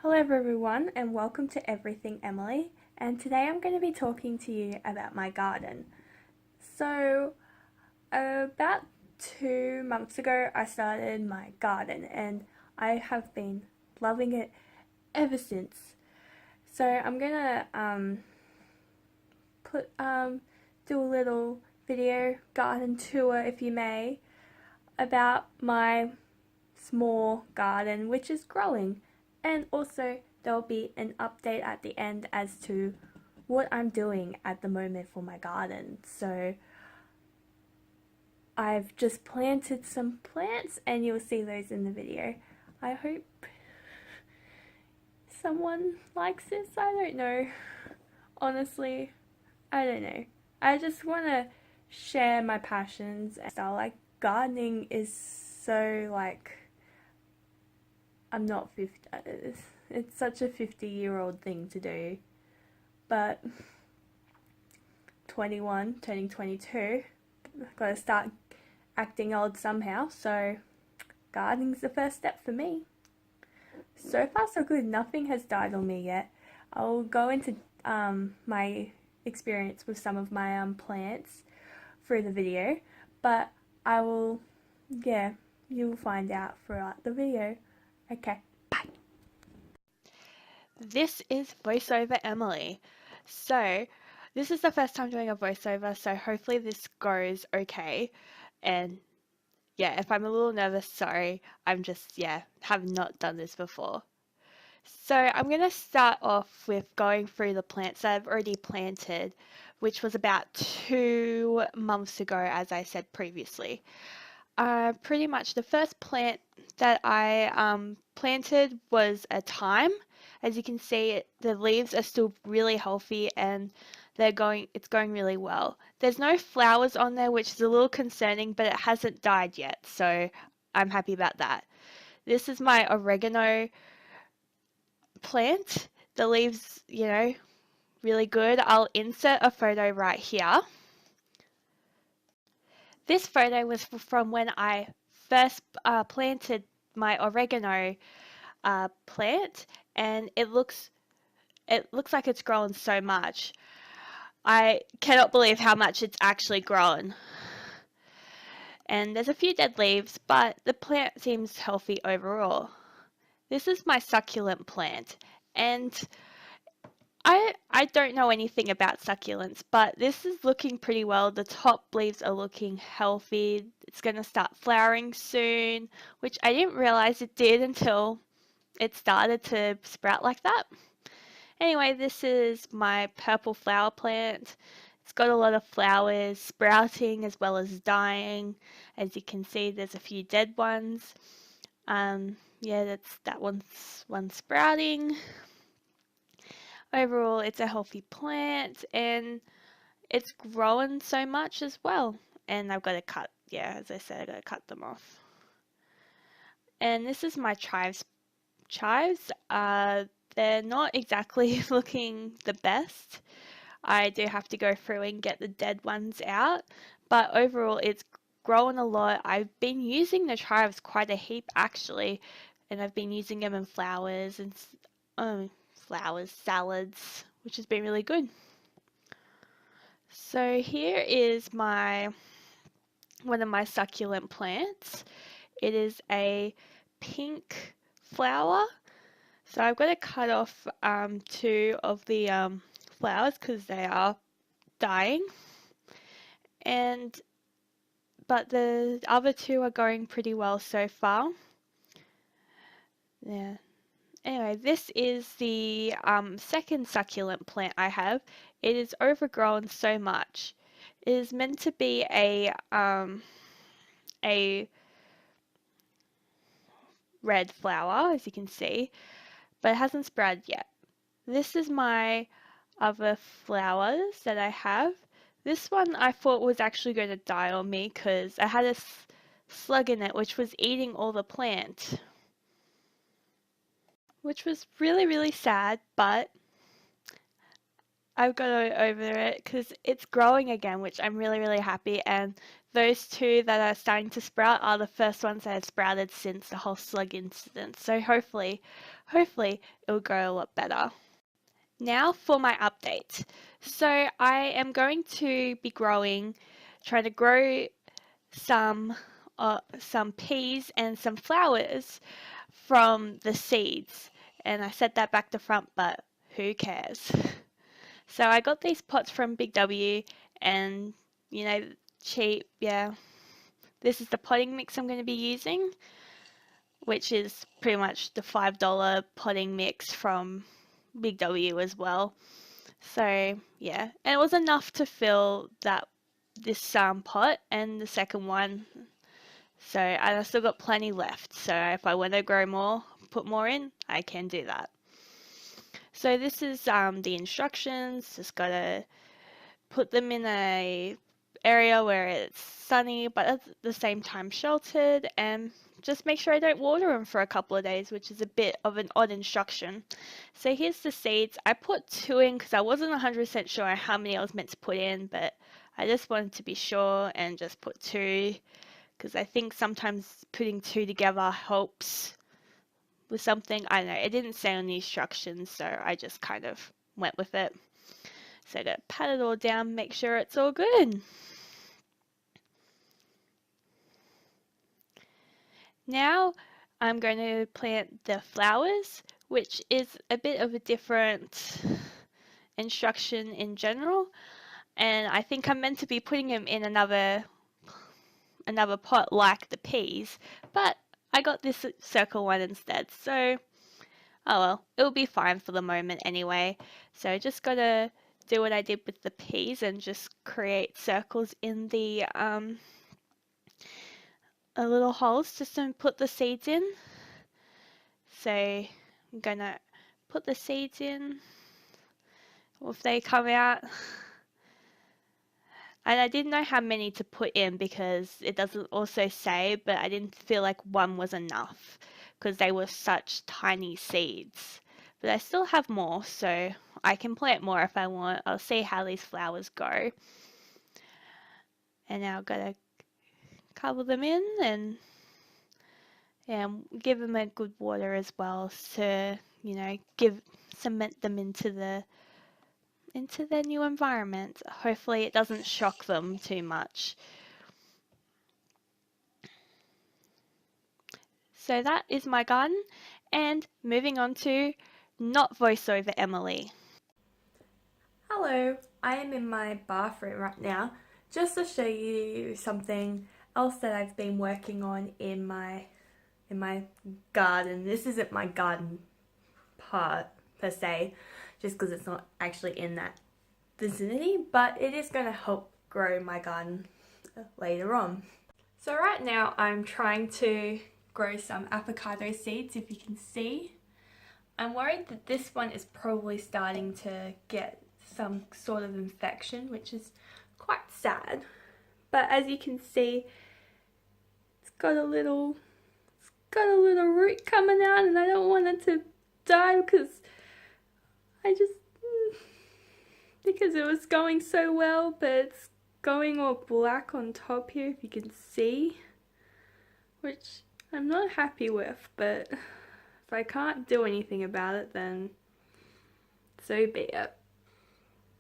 Hello everyone and welcome to Everything Emily, and today I'm going to be talking to you about my garden. So about 2 months ago I started my garden and I have been loving it ever since. So I'm going to put do a little video garden tour, if you may, about my small garden which is growing, and also there'll be an update at the end as to what I'm doing at the moment for my garden. So I've just planted some plants and you'll see those in the video. I hope someone likes this. I don't know. Honestly, I don't know. I just want to share my passions and style. Like, gardening is so like, I'm not 50. It's such a 50-year-old thing to do. But 21, turning 22, gotta start acting old somehow. So gardening's the first step for me. So far so good. Nothing has died on me yet. I'll go into my experience with some of my plants through the video, but I will, yeah, you will find out throughout the video. Okay, bye. This is voiceover Emily. So, this is the first time doing a voiceover, so hopefully this goes okay. And yeah, if I'm a little nervous, sorry. I'm just, have not done this before. So, I'm going to start off with going through the plants that I've already planted, which was about 2 months ago, as I said previously. Pretty much the first plant that I planted was a thyme. As you can see, the leaves are still really healthy and it's going really well. There's no flowers on there, which is a little concerning, but it hasn't died yet, so I'm happy about that. This is my oregano plant. The leaves, really good. I'll insert a photo right here. This photo was from when I first planted my oregano plant, and it looks like it's grown so much. I cannot believe how much it's actually grown. And there's a few dead leaves, but the plant seems healthy overall. This is my succulent plant, and I don't know anything about succulents, but this is looking pretty well. The top leaves are looking healthy. It's going to start flowering soon, which I didn't realize it did until it started to sprout like that. Anyway, this is my purple flower plant. It's got a lot of flowers sprouting as well as dying. As you can see, there's a few dead ones. Yeah, that one's sprouting. Overall, it's a healthy plant and it's growing so much as well. And I've got to cut, yeah, as I said, I've got to cut them off. And this is my chives. Chives, they're not exactly looking the best. I do have to go through and get the dead ones out, but overall it's grown a lot. I've been using the chives quite a heap actually, and I've been using them in flowers and salads, which has been really good. So here is one of my succulent plants. It is a pink flower. So I've got to cut off 2 of the flowers because they are dying. But the other 2 are going pretty well so far. Yeah. Anyway, this is the second succulent plant I have. It is overgrown so much. It is meant to be a red flower, as you can see, but it hasn't sprouted yet. This is my other flowers that I have. This one I thought was actually going to die on me because I had a slug in it which was eating all the plant, which was really, really sad, but I've got over it because it's growing again, which I'm really, really happy. And those two that are starting to sprout are the first ones that have sprouted since the whole slug incident. So hopefully it'll grow a lot better. Now for my update. So I am going to be trying to grow some some peas and some flowers from the seeds. And I said that back to front, but who cares? So I got these pots from Big W and, you know, cheap, yeah. This is the potting mix I'm going to be using, which is pretty much the $5 potting mix from Big W as well. So, yeah. And it was enough to fill this pot and the second one. So I still got plenty left. So if I want to grow more, put more in, I can do that. So this is the instructions. Just gotta put them in a area where it's sunny but at the same time sheltered, and just make sure I don't water them for a couple of days, which is a bit of an odd instruction. So here's the seeds. I put 2 in because I wasn't 100% sure how many I was meant to put in, but I just wanted to be sure and just put 2 because I think sometimes putting 2 together helps with something. I don't know. It didn't say on the instructions, so I just kind of went with it. So I gotta pat it all down, make sure it's all good. Now I'm going to plant the flowers, which is a bit of a different instruction in general. And I think I'm meant to be putting them in another pot like the peas, but I got this circle one instead. So, oh well, it'll be fine for the moment anyway. So just gotta do what I did with the peas and just create circles in the little holes just to put the seeds in. So I'm gonna put the seeds in. If they come out, and I didn't know how many to put in because it doesn't also say, but I didn't feel like one was enough because they were such tiny seeds. But I still have more, so I can plant more if I want. I'll see how these flowers go. And now I've got to cover them in and give them a good water as well to, cement them into their new environment. Hopefully it doesn't shock them too much. So that is my garden, and moving on to not voiceover Emily. Hello, I am in my bathroom right now just to show you something else that I've been working on in my garden. This isn't my garden part per se, just because it's not actually in that vicinity, but it is going to help grow my garden later on. So right now I'm trying to grow some avocado seeds, if you can see. I'm worried that this one is probably starting to get some sort of infection, which is quite sad. But as you can see, it's got a little root coming out, and I don't want it to die because because it was going so well, but it's going all black on top here, if you can see, which I'm not happy with, but if I can't do anything about it, then so be it.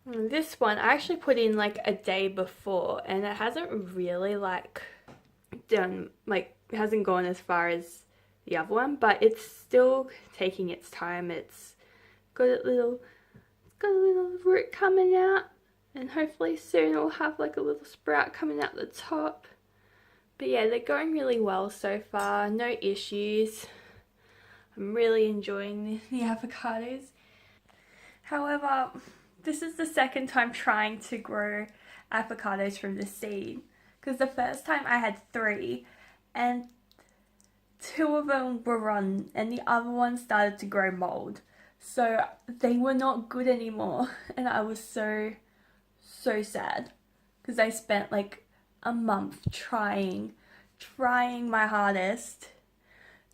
This one I actually put in like a day before, and it hasn't really it hasn't gone as far as the other one, but it's still taking its time. It's got a little root coming out, and hopefully soon it'll have like a little sprout coming out the top. But yeah, they're going really well so far, no issues. I'm really enjoying the avocados. However, this is the second time trying to grow avocados from the seed, because the first time I had 3 and 2 of them were rotten and the other one started to grow mold. So they were not good anymore, and I was so sad because I spent like a month trying my hardest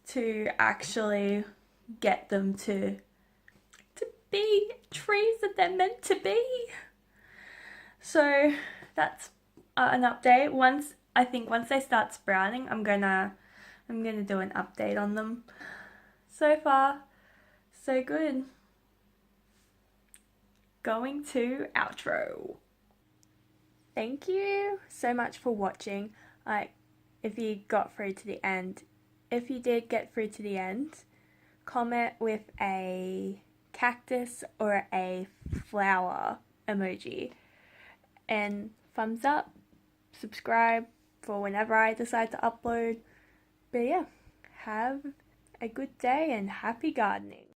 to actually get them to be trees that they're meant to be. So that's an update. I think once they start sprouting, I'm gonna do an update on them. So far, so good. Going to outro. Thank you so much for watching. If you got through to the end, if you did get through to the end, comment with a cactus or a flower emoji, and thumbs up, subscribe for whenever I decide to upload. But yeah, have a good day and happy gardening.